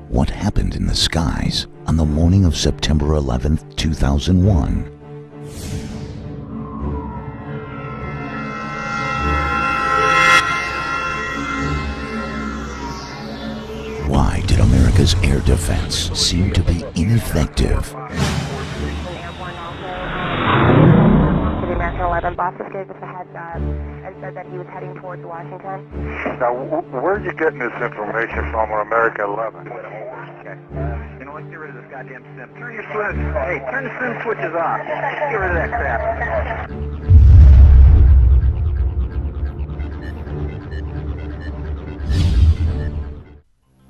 What happened in the skies on the morning of September 11th, 2001? Why did America's air defense seem to be ineffective? The American 11 boss just gave us a heads up and said that he was heading towards Washington. Now, where are you getting this information from on American 11? Okay. You know what? Get rid of this goddamn sim. Turn your switch. Hey, turn the sim switches off. Just get rid of that crap.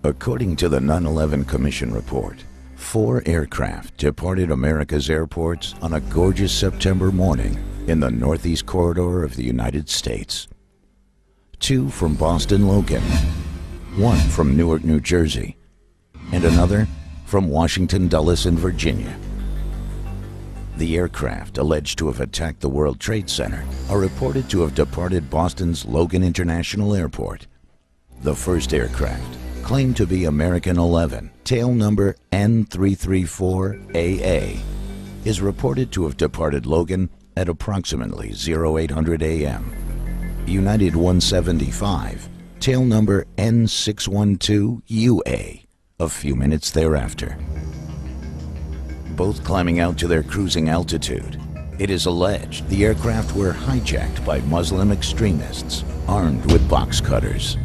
According to the 9/11 Commission report, 4 aircraft departed America's airports on a gorgeous September morning in the northeast corridor of the United States. 2 from Boston Logan, 1 from Newark, New Jersey, and another from Washington Dulles in Virginia. The aircraft alleged to have attacked the World Trade Center are reported to have departed Boston's Logan International Airport. The first aircraft, claimed to be American 11, tail number N334AA, is reported to have departed Logan at approximately 0800 a.m. United 175, tail number N612UA, a few minutes thereafter. Both climbing out to their cruising altitude, it is alleged the aircraft were hijacked by Muslim extremists armed with box cutters.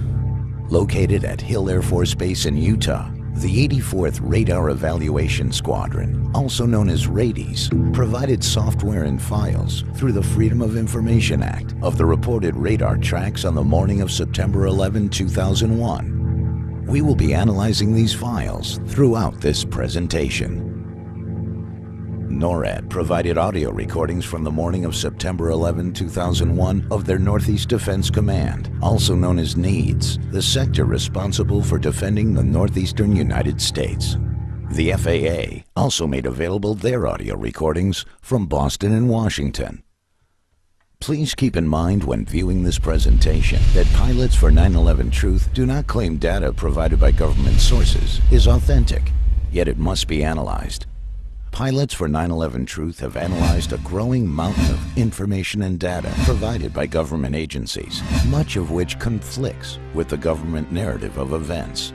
Located at Hill Air Force Base in Utah, the 84th Radar Evaluation Squadron, also known as RADIES, provided software and files through the Freedom of Information Act of the reported radar tracks on the morning of September 11, 2001. We will be analyzing these files throughout this presentation. NORAD provided audio recordings from the morning of September 11, 2001 of their Northeast Defense Command, also known as NEADS, the sector responsible for defending the northeastern United States. The FAA also made available their audio recordings from Boston and Washington. Please keep in mind when viewing this presentation that pilots for 9/11 Truth do not claim data provided by government sources is authentic, yet it must be analyzed. Pilots for 9/11 Truth have analyzed a growing mountain of information and data provided by government agencies, much of which conflicts with the government narrative of events.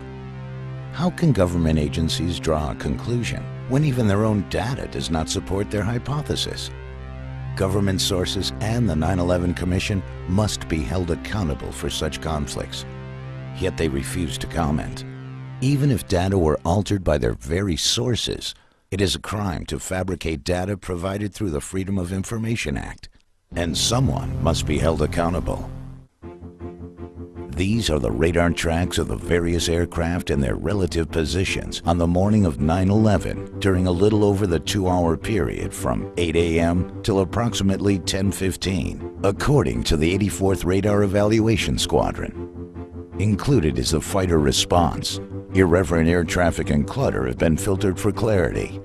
How can government agencies draw a conclusion when even their own data does not support their hypothesis? Government sources and the 9/11 Commission must be held accountable for such conflicts, yet they refuse to comment. Even if data were altered by their very sources, it is a crime to fabricate data provided through the Freedom of Information Act, and someone must be held accountable. These are the radar tracks of the various aircraft and their relative positions on the morning of 9/11 during a little over the 2-hour period from 8 a.m. till approximately 10:15, according to the 84th Radar Evaluation Squadron. Included is the fighter response. Irreverent air traffic and clutter have been filtered for clarity.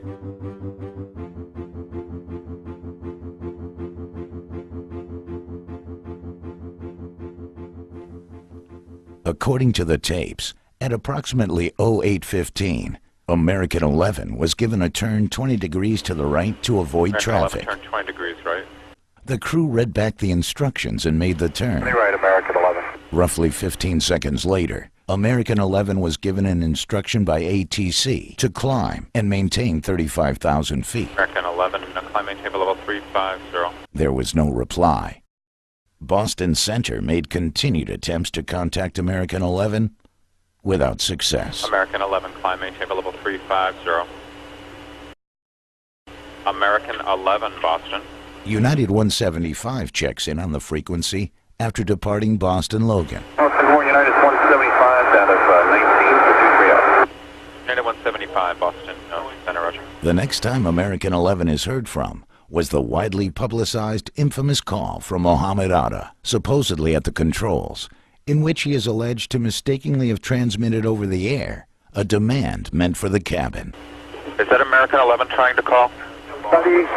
According to the tapes, at approximately 0815, American 11 was given a turn 20 degrees to the right to avoid traffic. Turn 20 degrees right. The crew read back the instructions and made the turn. Right, American 11. Roughly 15 seconds later, American 11 was given an instruction by ATC to climb and maintain 35,000 feet. American 11, climb maintain level 350. There was no reply. Boston Center made continued attempts to contact American 11 without success. American 11, climb maintain level 350. American 11, Boston. United 175 checks in on the frequency after departing Boston Logan. United 175 down of 19 for 230. United 175, Boston, Center, Roger. The next time American 11 is heard from was the widely publicized infamous call from Mohammed Atta, supposedly at the controls, in which he is alleged to mistakenly have transmitted over the air a demand meant for the cabin. Is that American 11 trying to call? Buddy,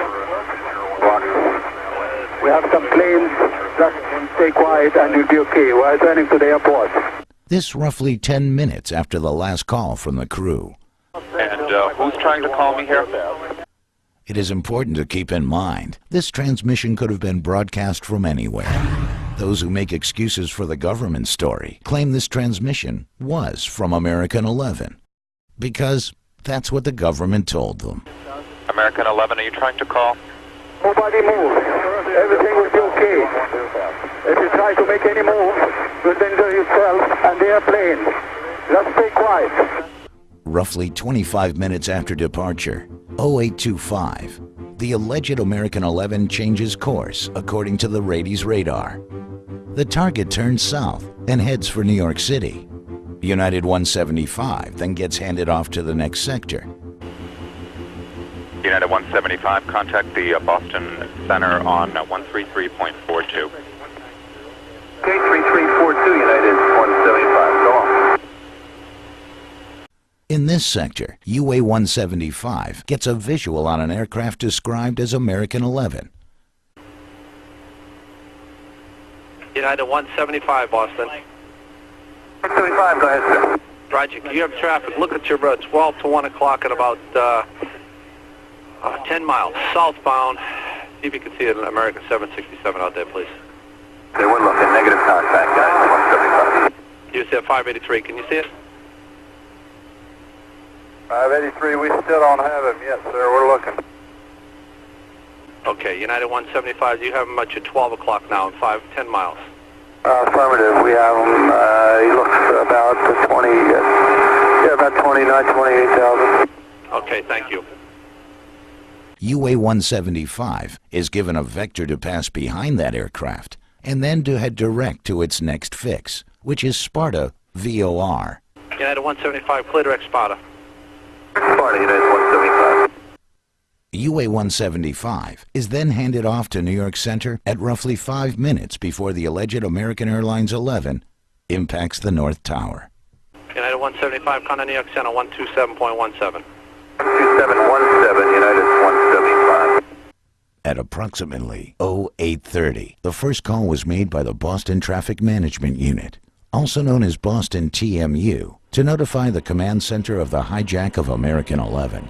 we have some planes. Just stay quiet and you'll be okay. We're turning to the airport. This roughly 10 minutes after the last call from the crew. And who's trying to call me here? It is important to keep in mind, this transmission could have been broadcast from anywhere. Those who make excuses for the government story claim this transmission was from American 11, because that's what the government told them. American 11, are you trying to call? Nobody move. Everything will be okay. If you try to make any move, you'll injure yourself and the airplane. Just stay quiet. Roughly 25 minutes after departure, 0825, the alleged American 11 changes course according to the Rady's radar. The target turns south and heads for New York City. United 175 then gets handed off to the next sector. United 175, contact the Boston Center on 133.42. Okay, 3342, United 175, go on. In this sector, UA 175 gets a visual on an aircraft described as American 11. United 175, Boston. 175, go ahead, sir. Roger, you have traffic. Look at your 12 to 1 o'clock at about 10 miles southbound. See if you can see an American 767 out there, please. They were looking, negative contact, United 175. You said 583. Can you see it? 583, we still don't have him yet, sir. We're looking. Okay, United 175, you have him at your 12 o'clock now in 10 miles. Affirmative, we have him. He looks about 20, about 29, 28,000. Okay, thank you. UA 175 is given a vector to pass behind that aircraft and then to head direct to its next fix, which is Sparta VOR. United 175, clear direct Sparta. Sparta, United 175. UA 175 is then handed off to New York Center at roughly 5 minutes before the alleged American Airlines 11 impacts the North Tower. United 175, contact New York Center 127.17. 12717, United 175. At approximately 0830, the first call was made by the Boston Traffic Management Unit, also known as Boston TMU, to notify the command center of the hijack of American 11.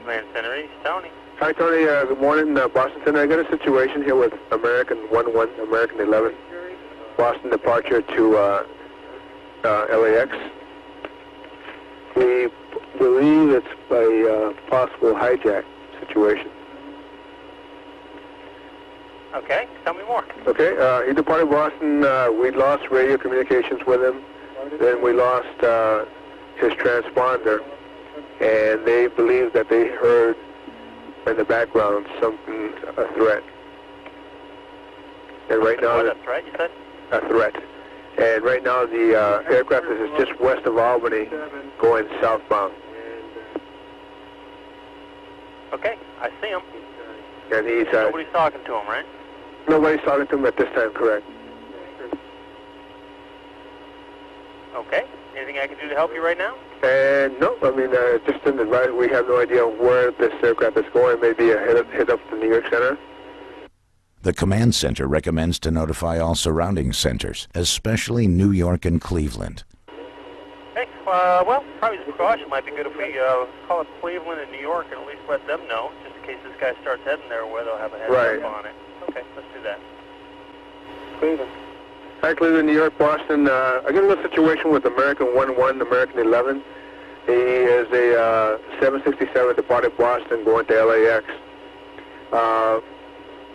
Command Center East, Tony. Hi, Tony. Good morning, Boston Center. I got a situation here with American 11, American 11, Boston departure to LAX. We believe it's a possible hijack situation. Okay, tell me more. Okay, he departed Boston. We lost radio communications with him. Then we lost his transponder, and they believe that they heard in the background something, a threat. And right now, What, a threat, you said? a threat. And right now, the aircraft is just west of Albany, going southbound. Okay, I see him. And he's Nobody's talking to him, right? nobody's talking to him at this time. Correct. Okay. Anything I can do to help you right now? And no, I mean, just an advice. We have no idea where this aircraft is going. Maybe a hit up the New York Center. The command center recommends to notify all surrounding centers, especially New York and Cleveland. Hey, well, probably as a precaution, might be good if we call up Cleveland and New York and at least let them know, just in case this guy starts heading there, where they'll have a heads up on it. Okay, let's do that. Cleveland. Hi, Cleveland, New York, Boston. I got a little situation with American 11, American 11. He is a 767 departed Boston going to LAX.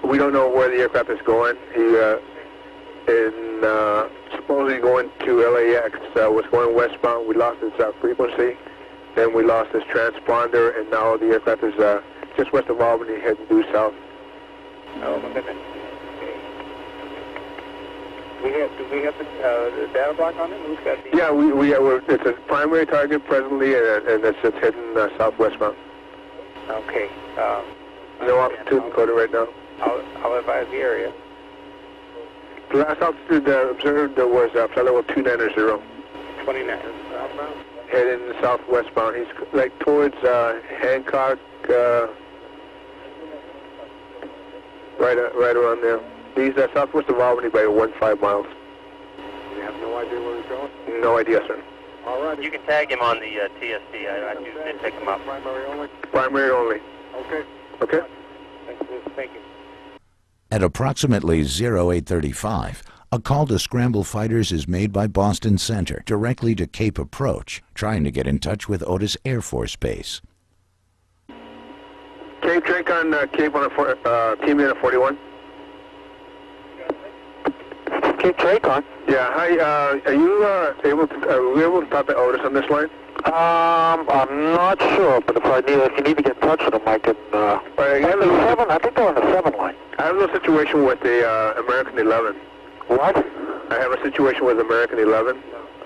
We don't know where the aircraft is going. He is supposedly going to LAX. Was going westbound. We lost his frequency. Then we lost his transponder, and now the aircraft is just west of Albany, heading due south. Oh, my goodness. Do we have the data block on it? Who's got the... Yeah, it's a primary target presently, and it's heading southwestbound. Okay. No altitude encoded right now. I'll advise the area. The last altitude observed was flight level 290. 29. Heading southwestbound. He's like towards Hancock, Right around there. He's southwest of Albany by 15 miles. You have no idea where he's going? No idea, sir. All right. You can tag him on the TSD. I did pick him up. Primary only? Primary only. Okay. Okay. Thank you. At approximately 0835, a call to scramble fighters is made by Boston Center directly to Cape Approach, trying to get in touch with Otis Air Force Base. Cape, Drake on Cape on a team in a 41. Cape Drake on? Yeah, hi, are you are we able to talk to Otis on this line? I'm not sure, but if you need to get in touch with them, I can, I think they're on the 7 line. I have a situation with the American 11. What? I have a situation with American 11.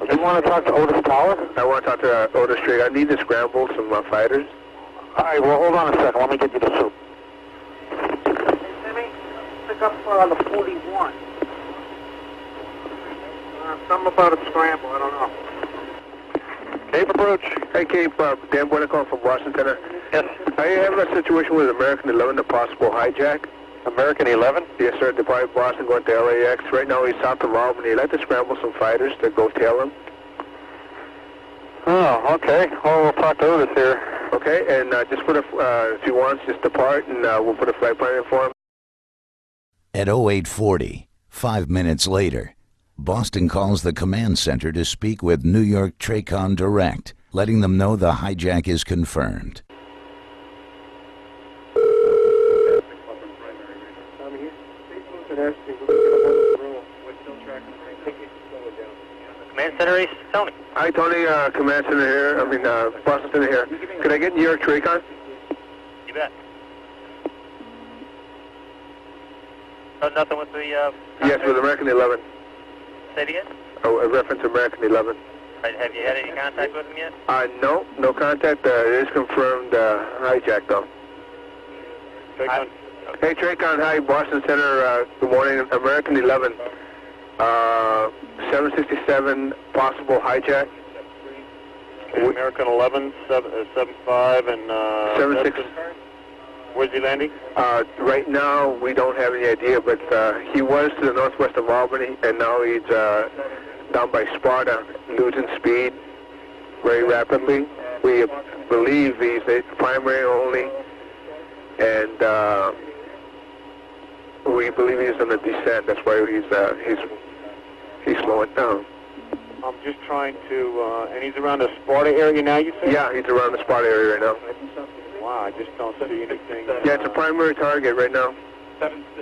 You want to talk to Otis Tower? I want to talk to Otis Drake. I need to scramble some fighters. All right, well, hold on a second. Let me get you the soup. Timmy, pick up the 41. Something about a scramble, I don't know. Cape Approach. Hey, Cape, Dan Bueno calling from Boston Center. Yes. I have a situation with American 11, a possible hijack. American 11? Yes, sir. Departed Boston going to LAX. Right now he's south of Albany. I'd like to scramble some fighters to go tail him. Oh, okay. Well, we'll talk to Otis here. Okay, and just put if he wants, just depart, and we'll put a flight plan in for him. At 0840, 5 minutes later, Boston calls the command center to speak with New York TRACON Direct, letting them know the hijack is confirmed. Command Center Ace, Tony. Hi, Tony. Command Center here. Boston Center here. Could I get New York TRACON? You bet. Oh, nothing with the... Yes, with American 11. Say it again? Oh, a reference to American 11. Right, have you had any contact with him yet? No contact. It is confirmed hijack, though. TRACON. Hey, TRACON. Hi, Boston Center. Good morning. American 11. 767, possible hijack. Okay, American 11, 75, and... 76. Where's he landing? Right now, we don't have any idea, but he was to the northwest of Albany, and now he's down by Sparta, losing speed very rapidly. We believe he's a primary only, and we believe he's on the descent. That's why he's slowing down. I'm just trying to, and he's around the Sparta area now, you say? Yeah, he's around the Sparta area right now. Wow, I just don't see anything. Yeah, it's a primary target right now.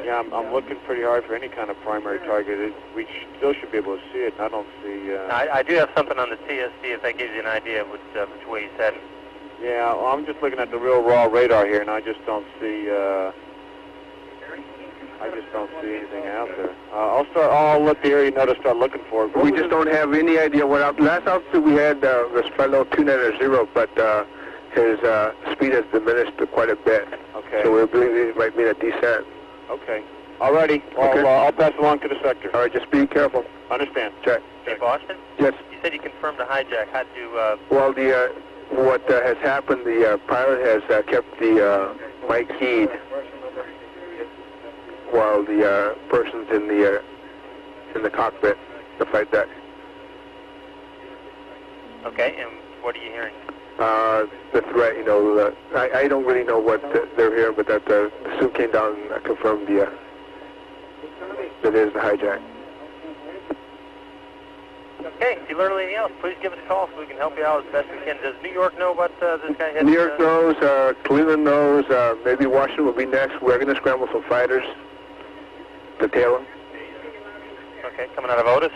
Yeah, I'm looking pretty hard for any kind of primary target. We still should be able to see it, and I don't see... I do have something on the TSD if that gives you an idea of which way he's heading. Yeah, well, I'm just looking at the real raw radar here, and I just don't see... anything out there. I'll let the area know to start looking for it. We just don't have any idea what out. Last altitude we had this fellow 290, but his speed has diminished quite a bit. Okay. So we believe it might be a descent. Okay. Alrighty. Okay. I'll pass along to the sector. All right, just be careful. Understand. Check. Hey, Boston? Yes. You said you confirmed a hijack. How'd you... Well, what has happened, the pilot has kept the mic keyed while the person's in the cockpit, the flight deck. Okay, and what are you hearing? The threat, I don't really know what they're hearing, but that the suit came down and confirmed that it is the hijack. Okay, if you learn anything else, please give us a call so we can help you out as best we can. Does New York know about this guy heading? New York knows, Cleveland knows, maybe Washington will be next. We're going to scramble some fighters to tail him. Okay, coming out of Otis?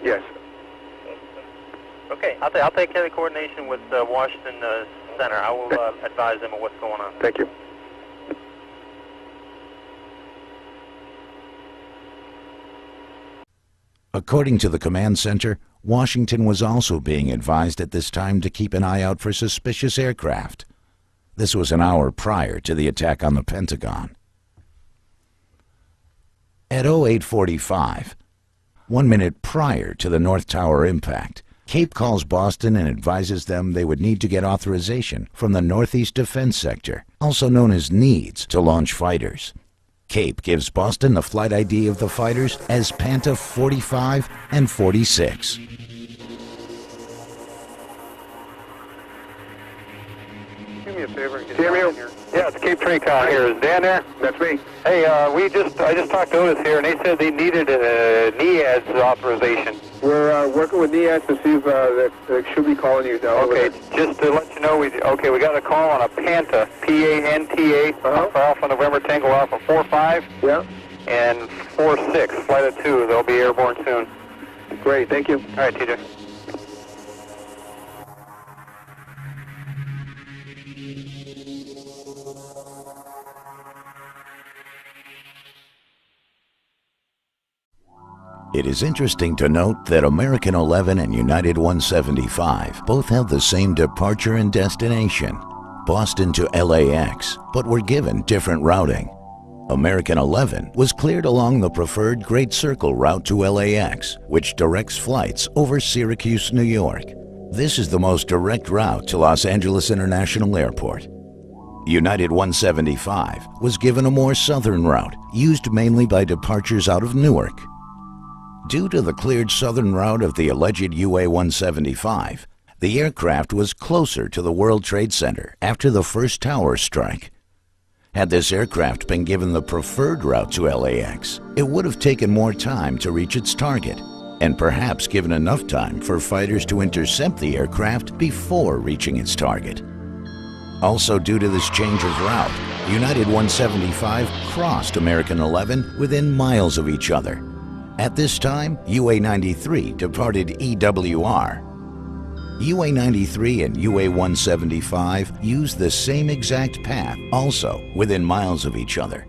Yes. Okay, I'll take care of the coordination with Washington Center. I will advise them of what's going on. Thank you. According to the command center, Washington was also being advised at this time to keep an eye out for suspicious aircraft. This was an hour prior to the attack on the Pentagon. At 0845, 1 minute prior to the North Tower impact, Cape calls Boston and advises them they would need to get authorization from the Northeast Defense Sector, also known as NEADS, to launch fighters. Cape gives Boston the flight ID of the fighters as Panta 45 and 46. Do me a favor. Samuel? Yeah, it's Cape Trincon here. Is Dan there? That's me. Hey, I just talked to Otis here, and they said they needed a NEADS authorization. We're working with NEADS to see if they should be calling you down. Okay, just to let you know, we got a call on a Panta, P-A-N-T-A, Alpha November Tango Alpha 45. Yeah. And 46, flight of 2. They'll be airborne soon. Great, thank you. All right, TJ. It is interesting to note that American 11 and United 175 both have the same departure and destination, Boston to LAX, but were given different routing. American 11 was cleared along the preferred Great Circle route to LAX, which directs flights over Syracuse, New York. This is the most direct route to Los Angeles International Airport. United 175 was given a more southern route, used mainly by departures out of Newark. Due to the cleared southern route of the alleged UA-175, the aircraft was closer to the World Trade Center after the first tower strike. Had this aircraft been given the preferred route to LAX, it would have taken more time to reach its target, and perhaps given enough time for fighters to intercept the aircraft before reaching its target. Also, due to this change of route, United 175 crossed American 11 within miles of each other. At this time, UA-93 departed EWR. UA-93 and UA-175 used the same exact path, also within miles of each other.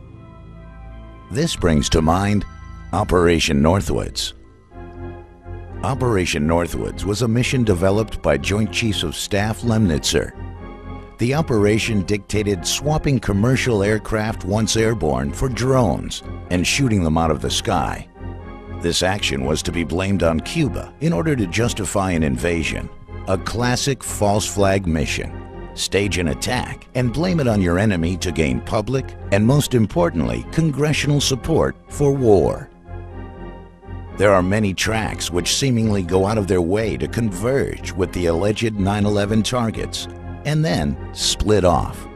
This brings to mind Operation Northwoods. Operation Northwoods was a mission developed by Joint Chiefs of Staff Lemnitzer. The operation dictated swapping commercial aircraft once airborne for drones and shooting them out of the sky. This action was to be blamed on Cuba in order to justify an invasion, a classic false flag mission. Stage an attack and blame it on your enemy to gain public and, most importantly, congressional support for war. There are many tracks which seemingly go out of their way to converge with the alleged 9/11 targets and then split off.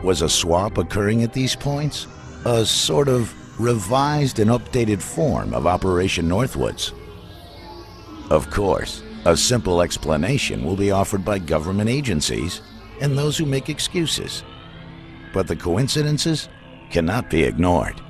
Was a swap occurring at these points? A sort of revised and updated form of Operation Northwoods? Of course, a simple explanation will be offered by government agencies and those who make excuses. But the coincidences cannot be ignored.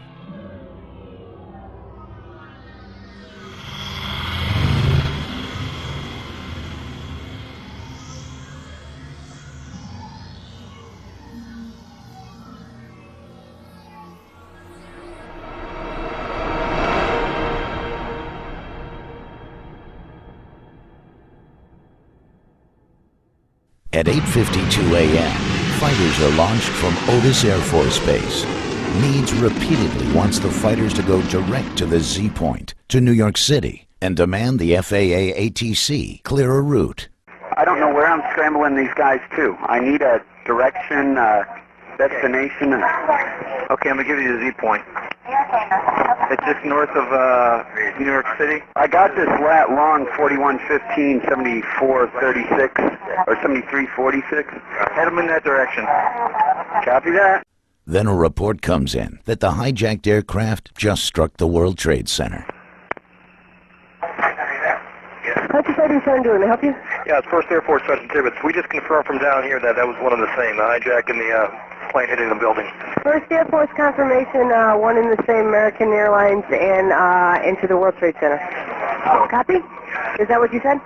At 8:52 a.m., fighters are launched from Otis Air Force Base. Needs repeatedly wants the fighters to go direct to the Z point, to New York City, and demand the FAA ATC clear a route. I don't know where I'm scrambling these guys to. I need a direction, destination. Okay, I'm going to give you the Z point. It's just north of New York City. I got this lat long 4115, 7436, or 7346. Head them in that direction. Copy that. Then a report comes in that the hijacked aircraft just struck the World Trade Center. How's your fighting son doing? May I help you? Yeah, it's 1st Air Force Sergeant Tibbetts. We just confirmed from down here that was one of the same, the hijack and the plane hitting the building. First Air Force confirmation, one in the same, American Airlines, and into the World Trade Center. Copy? Is that what you said,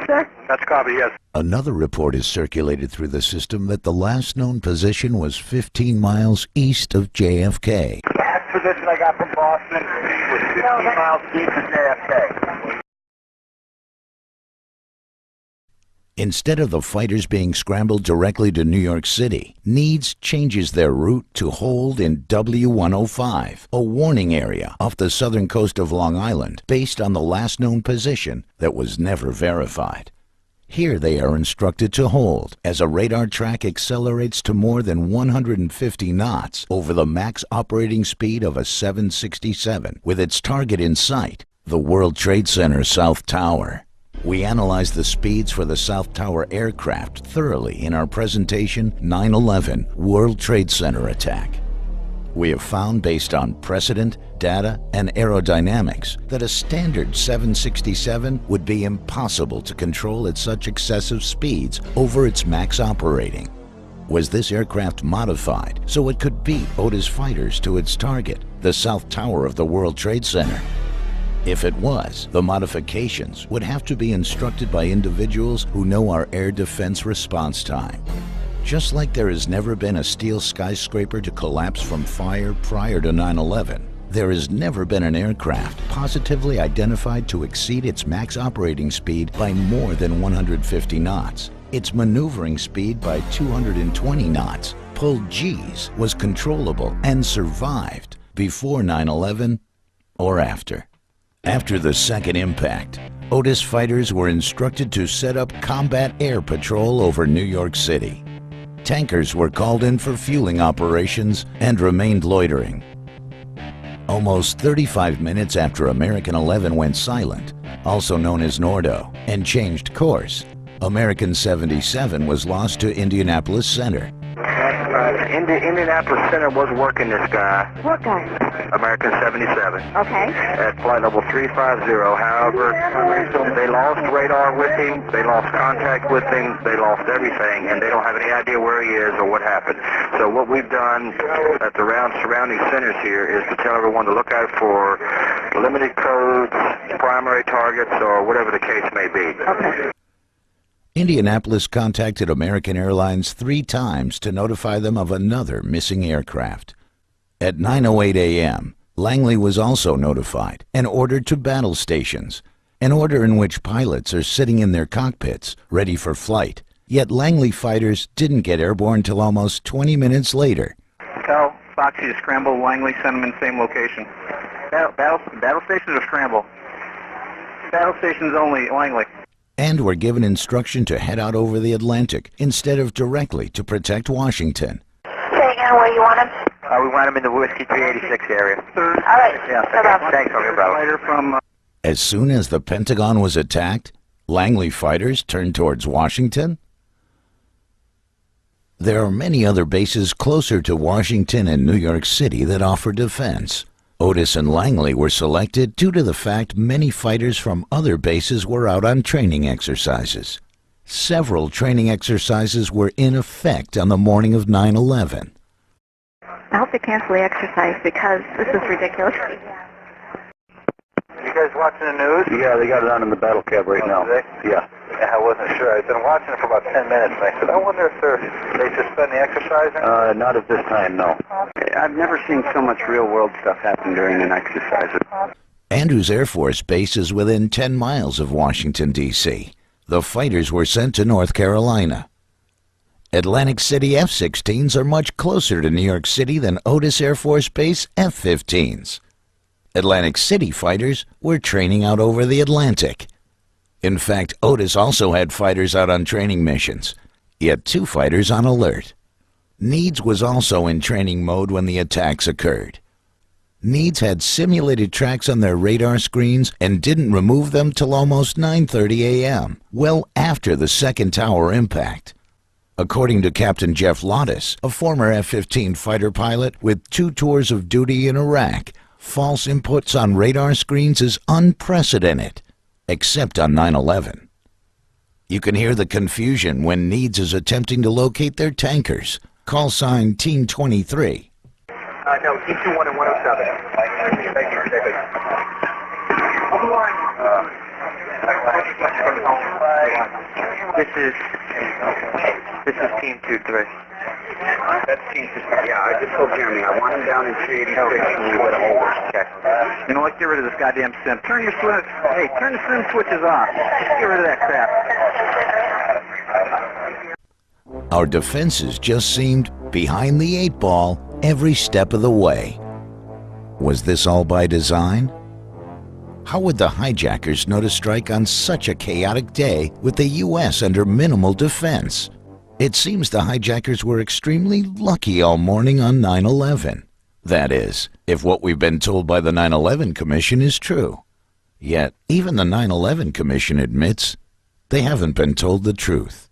sir? That's copy, yes. Another report is circulated through the system that the last known position was 15 miles east of JFK. Last position I got from Boston was 15 miles east of JFK. Instead of the fighters being scrambled directly to New York City, Needs changes their route to hold in W105, a warning area off the southern coast of Long Island based on the last known position that was never verified. Here they are instructed to hold as a radar track accelerates to more than 150 knots over the max operating speed of a 767 with its target in sight, the World Trade Center South Tower. We analyzed the speeds for the South Tower aircraft thoroughly in our presentation 9/11 World Trade Center attack. We have found, based on precedent, data, and aerodynamics, that a standard 767 would be impossible to control at such excessive speeds over its max operating. Was this aircraft modified so it could beat Otis fighters to its target, the South Tower of the World Trade Center? If it was, the modifications would have to be instructed by individuals who know our air defense response time. Just like there has never been a steel skyscraper to collapse from fire prior to 9/11, there has never been an aircraft positively identified to exceed its max operating speed by more than 150 knots, its maneuvering speed by 220 knots, pulled G's was controllable and survived before 9/11 or after. After the second impact, Otis fighters were instructed to set up combat air patrol over New York City. Tankers were called in for fueling operations and remained loitering. Almost 35 minutes after American 11 went silent, also known as Nordo, and changed course, American 77 was lost to Indianapolis Center. Indianapolis Center was working this guy. What guy? American 77. Okay. At flight level 350. However, they lost radar with him, they lost contact with him, they lost everything, and they don't have any idea where he is or what happened. So what we've done at the surrounding centers here is to tell everyone to look out for limited codes, primary targets, or whatever the case may be. Okay. Indianapolis contacted American Airlines 3 times to notify them of another missing aircraft. At 9:08 a.m., Langley was also notified and ordered to battle stations, an order in which pilots are sitting in their cockpits, ready for flight. Yet Langley fighters didn't get airborne till almost 20 minutes later. Tell Foxy to scramble Langley, send them in the same location. Battle stations or scramble? Battle stations only, Langley. And were given instruction to head out over the Atlantic instead of directly to protect Washington. Say again where you want him? We want him in the Whiskey 386 area. All right. Yeah, thanks, okay, brother. As soon as the Pentagon was attacked, Langley fighters turned towards Washington. There are many other bases closer to Washington and New York City that offer defense. Otis and Langley were selected due to the fact many fighters from other bases were out on training exercises. Several training exercises were in effect on the morning of 9/11. I hope they cancel the exercise because this is ridiculous. You guys watching the news? Yeah, they got it on in the battle cab right now. Yeah. I wasn't sure. I've been watching it for about 10 minutes, and I said, I wonder if they suspend the exercising? Not at this time, no. I've never seen so much real-world stuff happen during an exercise. Andrews Air Force Base is within 10 miles of Washington, D.C. The fighters were sent to North Carolina. Atlantic City F-16s are much closer to New York City than Otis Air Force Base F-15s. Atlantic City fighters were training out over the Atlantic. In fact, Otis also had fighters out on training missions. He had 2 fighters on alert. Needs was also in training mode when the attacks occurred. Needs had simulated tracks on their radar screens and didn't remove them till almost 9:30 a.m., well after the second tower impact. According to Captain Jeff Lottis, a former F-15 fighter pilot with 2 tours of duty in Iraq, false inputs on radar screens is unprecedented, except on 9/11. You can hear the confusion when Needs is attempting to locate their tankers. Call sign Team 23. No, Team 21 and 107. Thank you. This is Team 23. That's Team 23. Yeah, I just told Jeremy I want him down in 386 and we let him over. Okay. You know what? Get rid of this goddamn sim. Turn the sim switches off. Get rid of that crap. Our defenses just seemed behind the 8 ball every step of the way. Was this all by design? How would the hijackers know to strike on such a chaotic day with the U.S. under minimal defense? It seems the hijackers were extremely lucky all morning on 9/11. That is, if what we've been told by the 9/11 Commission is true. Yet, even the 9/11 Commission admits they haven't been told the truth.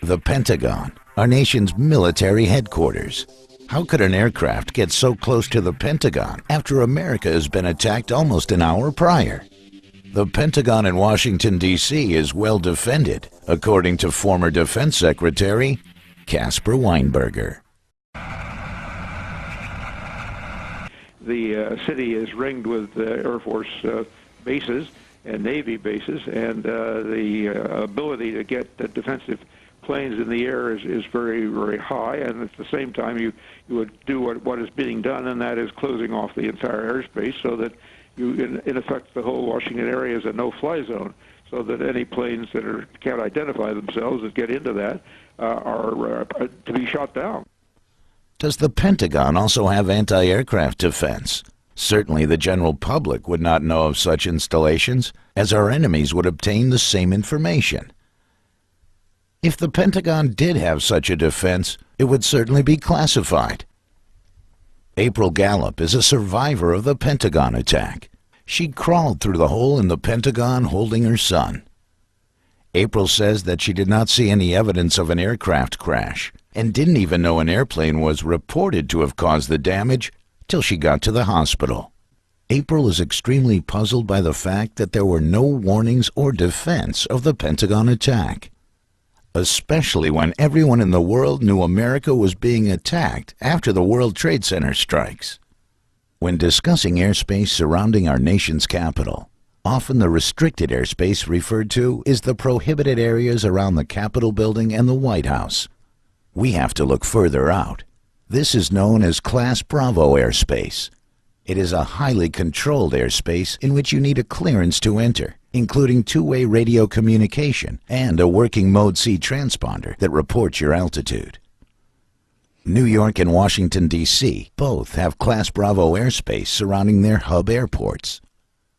The Pentagon, our nation's military headquarters. How could an aircraft get so close to the Pentagon after America has been attacked almost an hour prior? The Pentagon in Washington, D.C. is well defended, according to former Defense Secretary Caspar Weinberger. The city is ringed with Air Force bases and Navy bases, and the ability to get defensive planes in the air is very, very high, and at the same time you would do what is being done, and that is closing off the entire airspace so that you, in effect, the whole Washington area is a no-fly zone, so that any planes that can't identify themselves that get into that are to be shot down. Does the Pentagon also have anti-aircraft defense? Certainly the general public would not know of such installations, as our enemies would obtain the same information. If the Pentagon did have such a defense, it would certainly be classified. April Gallup is a survivor of the Pentagon attack. She crawled through the hole in the Pentagon holding her son. April says that she did not see any evidence of an aircraft crash and didn't even know an airplane was reported to have caused the damage till she got to the hospital. April is extremely puzzled by the fact that there were no warnings or defense of the Pentagon attack, especially when everyone in the world knew America was being attacked after the World Trade Center strikes. When discussing airspace surrounding our nation's capital, often the restricted airspace referred to is the prohibited areas around the Capitol building and the White House. We have to look further out. This is known as Class Bravo airspace. It is a highly controlled airspace in which you need a clearance to enter, including two-way radio communication and a working Mode C transponder that reports your altitude. New York and Washington, D.C. both have Class Bravo airspace surrounding their hub airports.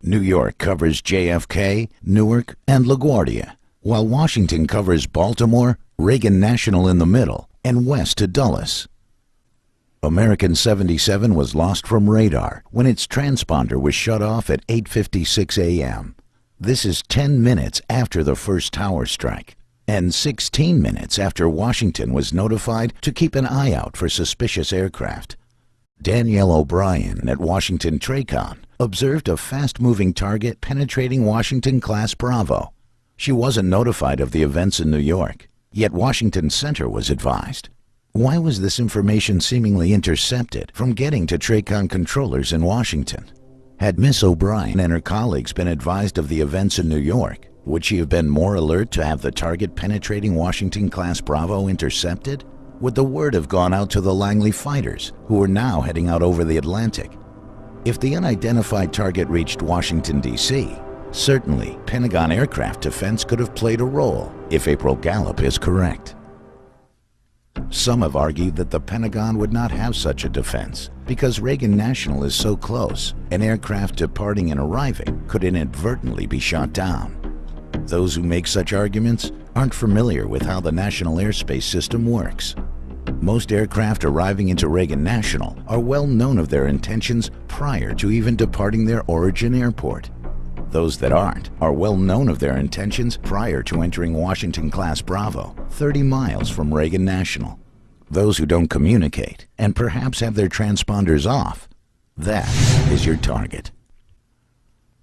New York covers JFK, Newark, and LaGuardia, while Washington covers Baltimore, Reagan National in the middle, and west to Dulles. American 77 was lost from radar when its transponder was shut off at 8:56 a.m. This is 10 minutes after the first tower strike, and 16 minutes after Washington was notified to keep an eye out for suspicious aircraft. Danielle O'Brien at Washington TRACON observed a fast-moving target penetrating Washington Class Bravo. She wasn't notified of the events in New York, yet Washington Center was advised. Why was this information seemingly intercepted from getting to TRACON controllers in Washington? Had Miss O'Brien and her colleagues been advised of the events in New York, would she have been more alert to have the target penetrating Washington Class Bravo intercepted? Would the word have gone out to the Langley fighters, who were now heading out over the Atlantic? If the unidentified target reached Washington, D.C., certainly Pentagon aircraft defense could have played a role, if April Gallup is correct. Some have argued that the Pentagon would not have such a defense because Reagan National is so close, an aircraft departing and arriving could inadvertently be shot down. Those who make such arguments aren't familiar with how the national airspace system works. Most aircraft arriving into Reagan National are well known of their intentions prior to even departing their origin airport. Those that aren't are well known of their intentions prior to entering Washington Class Bravo, 30 miles from Reagan National. Those who don't communicate and perhaps have their transponders off, that is your target.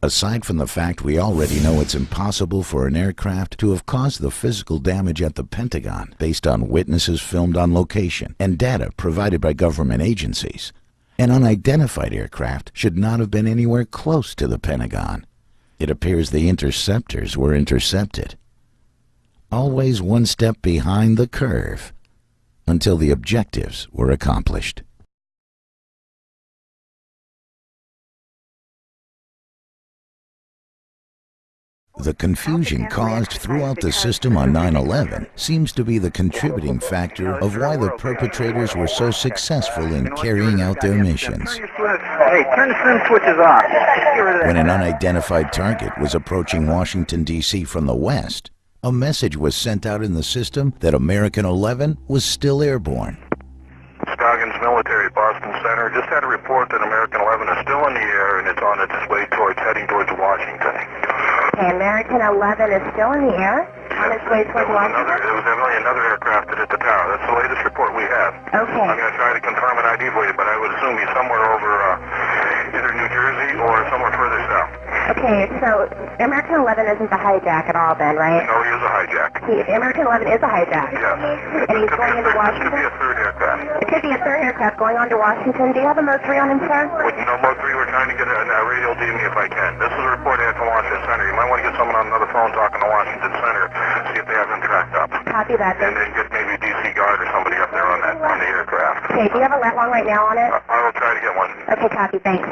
Aside from the fact we already know it's impossible for an aircraft to have caused the physical damage at the Pentagon based on witnesses filmed on location and data provided by government agencies, an unidentified aircraft should not have been anywhere close to the Pentagon. It appears the interceptors were intercepted. Always one step behind the curve until the objectives were accomplished. The confusion caused throughout the system on 9/11 seems to be the contributing factor of why the perpetrators were so successful in carrying out their missions. Hey, turn the swim switches off. When an unidentified target was approaching Washington, D.C. from the west, a message was sent out in the system that American 11 was still airborne. Scoggins Military, Boston Center. Just had a report that American 11 is still in the air and it's on its way heading towards Washington. Okay, American 11 is still in the air on its way towards Washington? It was evidently another aircraft that hit the tower. That's the latest report we have. Okay. I'm going to try to confirm an ID for you, but I would assume he's somewhere over either New Jersey or somewhere further south. Okay, so American 11 isn't the hijack at all then, right? No, he is a hijack. American 11 is a hijack? Yes. And he's going into Washington? It could be a third aircraft. It could be a third aircraft going on to Washington. Do you have a Mode 3 on him, sir? No, Mode 3, we're trying to get a radio to me if I can. This is a report I had from Washington Center. You might want to get someone on another phone talking to Washington Center, see if they have him tracked up. Copy that. And then get maybe DC Guard or somebody up there on the aircraft. Okay, do you have a lat long right now on it? I will try to get one. Okay, copy, thanks.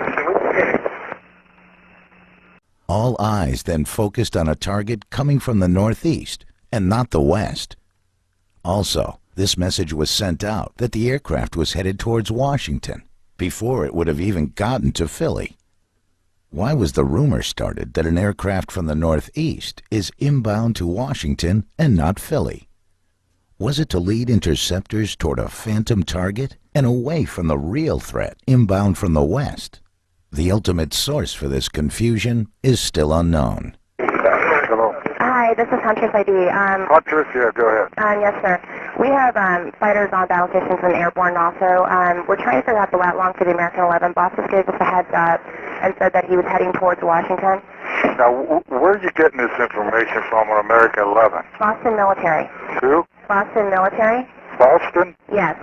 All eyes then focused on a target coming from the northeast and not the west. Also, this message was sent out that the aircraft was headed towards Washington before it would have even gotten to Philly. Why was the rumor started that an aircraft from the northeast is inbound to Washington and not Philly? Was it to lead interceptors toward a phantom target and away from the real threat inbound from the west? The ultimate source for this confusion is still unknown. Hello. Hi, this is Huntress ID. Huntress, yeah, go ahead. Yes, sir. We have fighters on battle stations and airborne also. We're trying to figure out the lat long for the American 11. Boss just gave us a heads up and said that he was heading towards Washington. Now, where are you getting this information from on American 11? Boston Military. Who? Boston Military? Boston? Yes.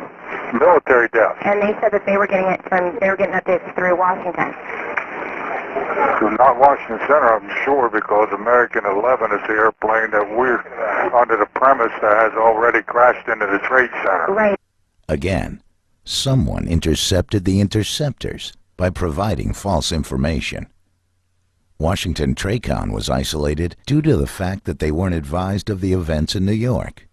Military death. And they said that they were getting updates through Washington. So not Washington Center, I'm sure, because American 11 is the airplane that we're under the premise that has already crashed into the Trade Center. Right. Again, someone intercepted the interceptors by providing false information. Washington TRACON was isolated due to the fact that they weren't advised of the events in New York.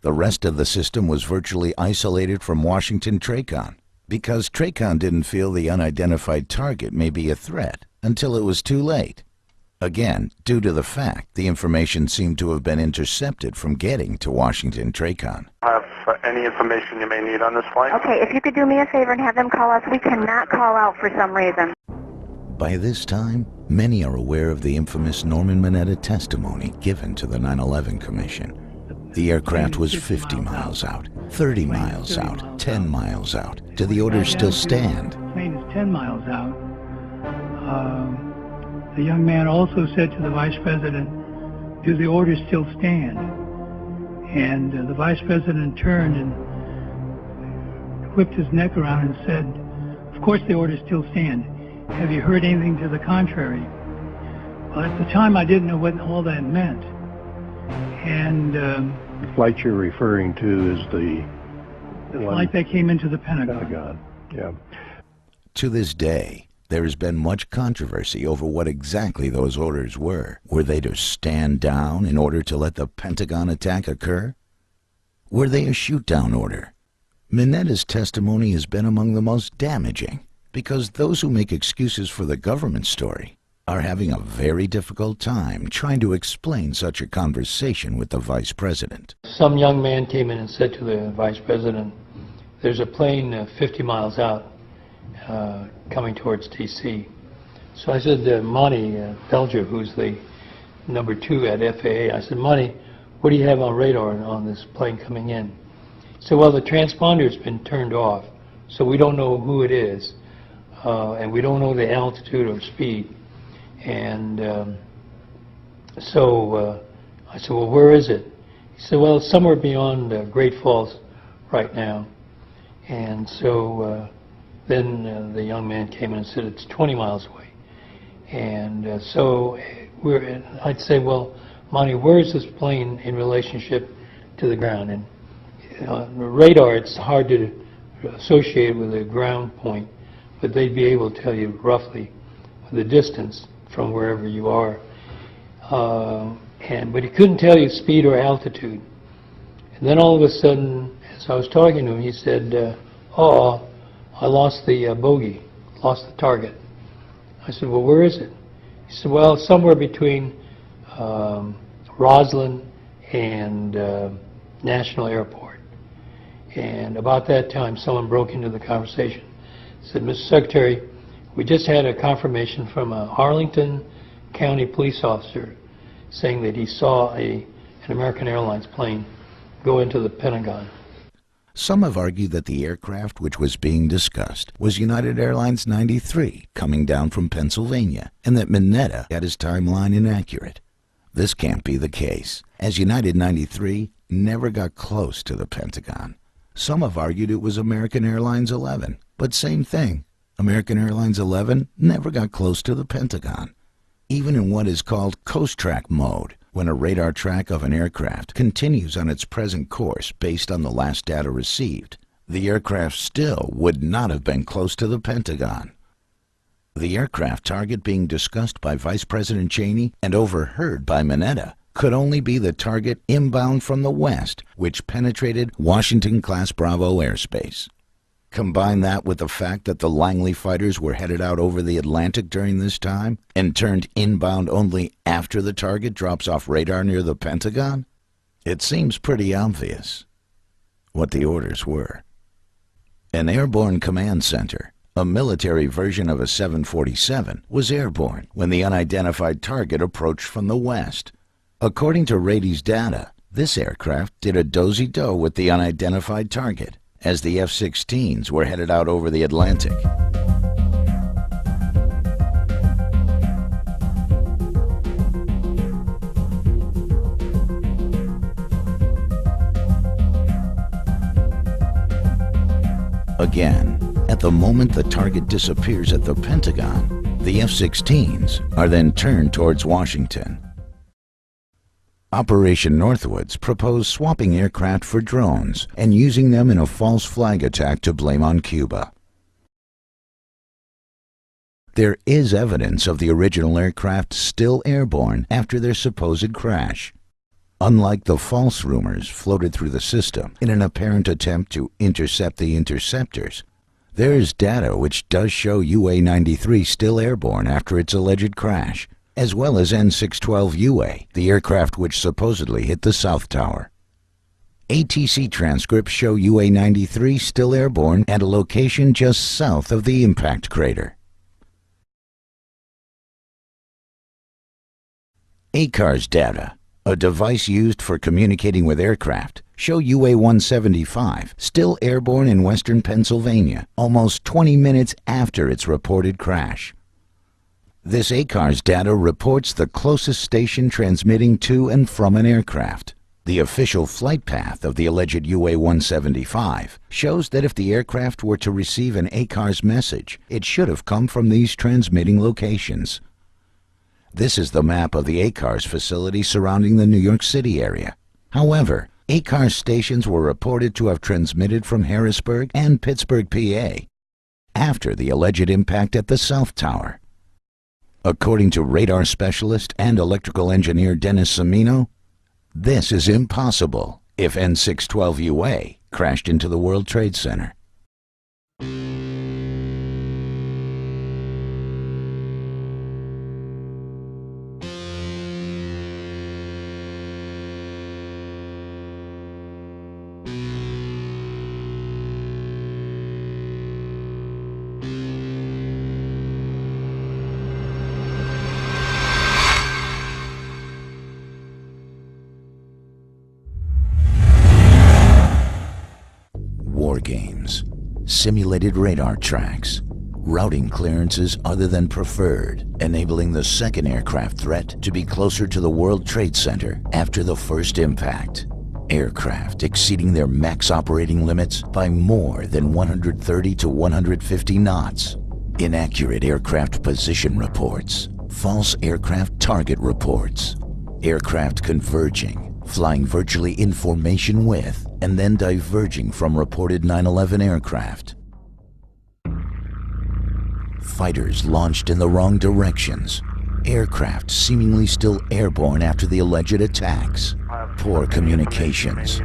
The rest of the system was virtually isolated from Washington TRACON because TRACON didn't feel the unidentified target may be a threat until it was too late. Again, due to the fact the information seemed to have been intercepted from getting to Washington TRACON. Have any information you may need on this flight? Okay, if you could do me a favor and have them call us. We cannot call out for some reason. By this time, many are aware of the infamous Norman Mineta testimony given to the 9/11 Commission. The aircraft was 50 miles out, 30 miles out, 10 miles out. Do the orders still stand? The plane is 10 miles out. The young man also said to the Vice President, do the orders still stand? And the Vice President turned and whipped his neck around and said, of course the orders still stand. Have you heard anything to the contrary? Well, at the time I didn't know what all that meant. And the flight you're referring to is the flight that came into the Pentagon. Pentagon, yeah. To this day, there has been much controversy over what exactly those orders were. Were they to stand down in order to let the Pentagon attack occur? Were they a shoot-down order? Mineta's testimony has been among the most damaging because those who make excuses for the government story are having a very difficult time trying to explain such a conversation with the Vice President. Some young man came in and said to the Vice President, there's a plane 50 miles out coming towards D.C. So I said, Monty Belger, who's the number 2 at FAA, I said, Monty, what do you have on radar on this plane coming in? He said, well, the transponder's been turned off, so we don't know who it is, and we don't know the altitude or speed. And so I said, well, where is it? He said, well, it's somewhere beyond Great Falls right now. And so then the young man came in and said, it's 20 miles away. And so I'd say, well, Monty, where is this plane in relationship to the ground? And radar, it's hard to associate with a ground point, but they'd be able to tell you roughly the distance from wherever you are. but he couldn't tell you speed or altitude. And then all of a sudden, as I was talking to him, he said, "Oh, I lost the bogey, lost the target." I said, "Well, where is it?" He said, "Well, somewhere between Roslyn and National Airport." And about that time, someone broke into the conversation. Said, "Mr. Secretary, we just had a confirmation from a Arlington County police officer saying that he saw an American Airlines plane go into the Pentagon." Some have argued that the aircraft which was being discussed was United Airlines 93 coming down from Pennsylvania, and that Mineta had his timeline inaccurate. This can't be the case, as United 93 never got close to the Pentagon. Some have argued it was American Airlines 11, but same thing. American Airlines 11 never got close to the Pentagon. Even in what is called coast track mode, when a radar track of an aircraft continues on its present course based on the last data received, the aircraft still would not have been close to the Pentagon. The aircraft target being discussed by Vice President Cheney and overheard by Mineta could only be the target inbound from the west, which penetrated Washington-class Bravo airspace. Combine that with the fact that the Langley fighters were headed out over the Atlantic during this time and turned inbound only after the target drops off radar near the Pentagon, it seems pretty obvious what the orders were. An airborne command center, a military version of a 747, was airborne when the unidentified target approached from the west. According to Rady's data, this aircraft did a dozy-do with the unidentified target as the F-16s were headed out over the Atlantic. Again, at the moment the target disappears at the Pentagon, the F-16s are then turned towards Washington. Operation Northwoods proposed swapping aircraft for drones and using them in a false flag attack to blame on Cuba. There is evidence of the original aircraft still airborne after their supposed crash. Unlike the false rumors floated through the system in an apparent attempt to intercept the interceptors, there is data which does show UA-93 still airborne after its alleged crash, as well as N612UA, the aircraft which supposedly hit the South Tower. ATC transcripts show UA-93 still airborne at a location just south of the impact crater. ACARS data, a device used for communicating with aircraft, show UA-175 still airborne in western Pennsylvania almost 20 minutes after its reported crash. This ACARS data reports the closest station transmitting to and from an aircraft. The official flight path of the alleged UA-175 shows that if the aircraft were to receive an ACARS message, it should have come from these transmitting locations. This is the map of the ACARS facility surrounding the New York City area. However, ACARS stations were reported to have transmitted from Harrisburg and Pittsburgh, PA, after the alleged impact at the South Tower. According to radar specialist and electrical engineer Dennis Cimino, this is impossible if N612UA crashed into the World Trade Center. War games, simulated radar tracks, routing clearances other than preferred, enabling the second aircraft threat to be closer to the World Trade Center after the first impact. Aircraft exceeding their max operating limits by more than 130 to 150 knots. Inaccurate aircraft position reports, false aircraft target reports, aircraft converging, flying virtually in formation with, and then diverging from reported 9/11 aircraft. Fighters launched in the wrong directions. Aircraft seemingly still airborne after the alleged attacks. Poor communications.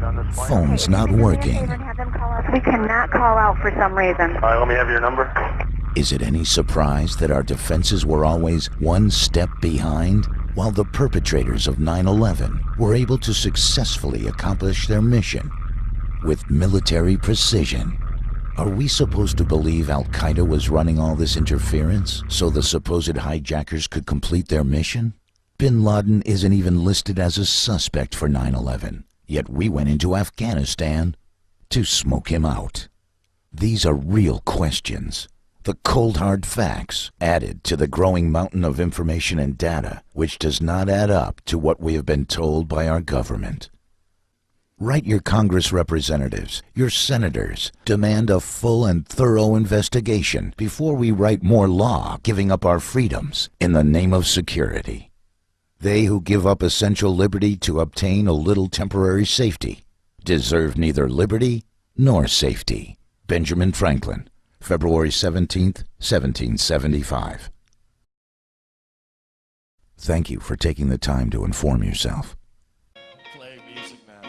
Phones not working. We cannot call out for some reason. All right, let me have your number. Is it any surprise that our defenses were always one step behind? While the perpetrators of 9/11 were able to successfully accomplish their mission with military precision. Are we supposed to believe Al-Qaeda was running all this interference so the supposed hijackers could complete their mission? Bin Laden isn't even listed as a suspect for 9/11, yet we went into Afghanistan to smoke him out. These are real questions. The cold hard facts added to the growing mountain of information and data, which does not add up to what we have been told by our government. Write your Congress representatives, your senators, demand a full and thorough investigation before we write more law giving up our freedoms in the name of security. They who give up essential liberty to obtain a little temporary safety deserve neither liberty nor safety. Benjamin Franklin, February 17th, 1775. Thank you for taking the time to inform yourself. Play music now.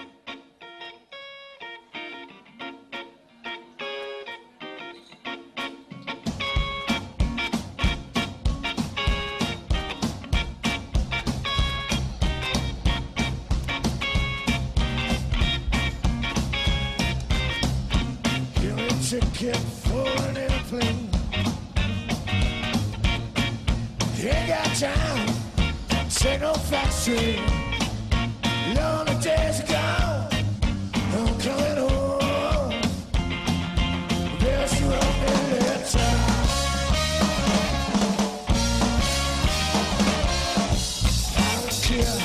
Give me a ticket for an airplane. You ain't got time, take no factory. Lonely days are gone, I'm coming home. Guess you wrote me a letter. I don't care,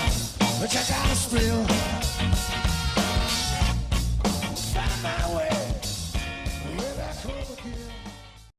but I gotta spill.